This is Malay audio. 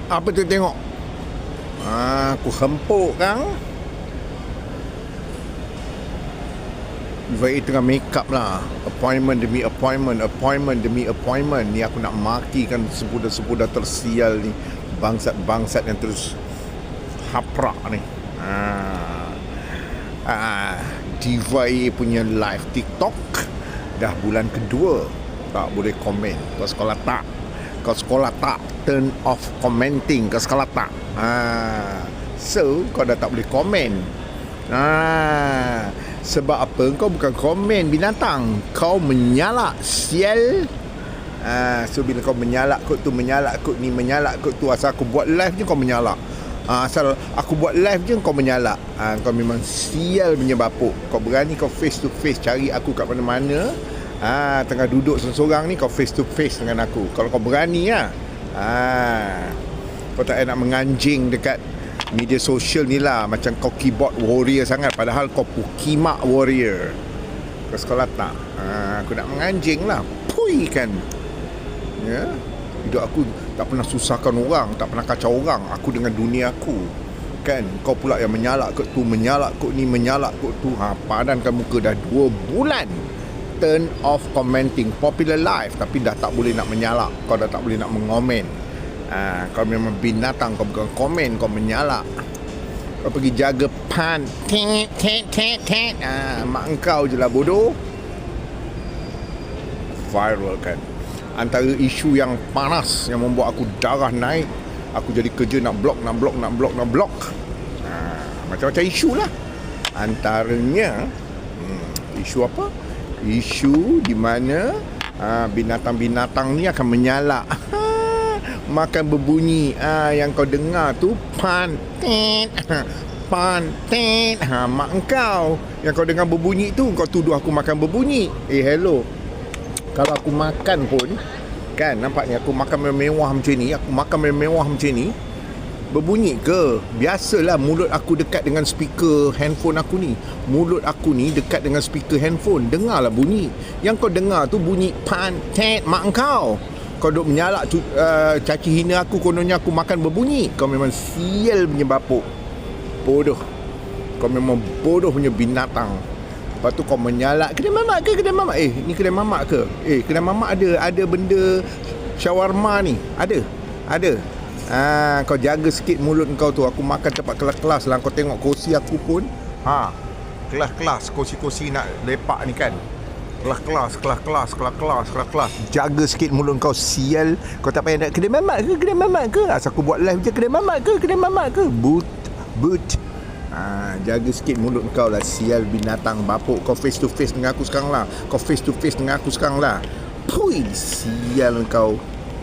Apa tu tengok? Aku hempuk kan. Baik tengah make up lah. Appointment demi appointment, appointment demi appointment. Ni aku nak makikan sebudak-sebudak tersial ni. Bangsat-bangsat yang terus haprak ni. Diva A punya live TikTok dah bulan kedua tak boleh komen. Kau sekolah tak turn off commenting. Kau sekolah tak so kau dah tak boleh komen. Sebab apa? Kau bukan komen binatang, kau menyalak sial. So bila kau menyalak kot tu, menyalak kot ni, menyalak kot tu, asal aku buat live je kau menyalak. Asal aku buat live je kau menyalak. Kau memang sial punya bapuk. Kau berani kau face to face cari aku kat mana-mana. Tengah duduk seorang ni kau face to face dengan aku. Kalau kau berani lah. Kau tak nak menganjing dekat media sosial ni lah. Macam kau keyboard warrior sangat, padahal kau pukimak warrior. Kau sekolah tak? Aku nak menganjing lah. Pui kan. Ya. Hidup aku tak pernah susahkan orang, tak pernah kacau orang. Aku dengan dunia aku. Kan? Kau pula yang menyalak kot tu, menyalak kot ni, menyalak kot tu. Padankan muka dah 2 bulan. Turn off commenting. Popular live tapi dah tak boleh nak menyalak. Kau dah tak boleh nak mengomen. Kau memang binatang. Kau bukan komen, kau menyalak. Kau pergi jaga pan. Mak engkau je lah bodoh. Viral kan. Antara isu yang panas yang membuat aku darah naik, aku jadi kerja nak blok. Macam-macam isu lah. Antaranya isu apa? Isu di mana binatang-binatang ni akan menyalak. Makan berbunyi. Yang kau dengar tu pantet. Mak engkau. Yang kau dengar berbunyi tu, kau tuduh aku makan berbunyi. Hello. Kalau aku makan pun, kan, nampak ni aku makan mewah macam ni, berbunyi ke? Biasalah mulut aku dekat dengan speaker handphone aku ni. Mulut aku ni dekat dengan speaker handphone. Dengarlah bunyi. Yang kau dengar tu bunyi pantet mak engkau. Kau duk menyalak caci hina aku, kononnya aku makan berbunyi. Kau memang sial punya bapuk. Bodoh. Kau memang bodoh punya binatang. Lepas tu kau menyalak kedai mamak ke? Ni kedai mamak ke? Kedai mamak ada benda shawarma ni. Ada. Kau jaga sikit mulut kau tu. Aku makan tempat kelas-kelas lah. Kau tengok kursi aku pun kelas-kelas. Kursi-kursi nak lepak ni kan. Kelas-kelas. Jaga sikit mulut kau sial. Kau tak payah nak kedai mamak ke? Asal aku buat live je kedai mamak ke? But jaga sikit mulut kau lah sial binatang bapuk. Kau face to face dengan aku sekarang lah. Pui, sial kau.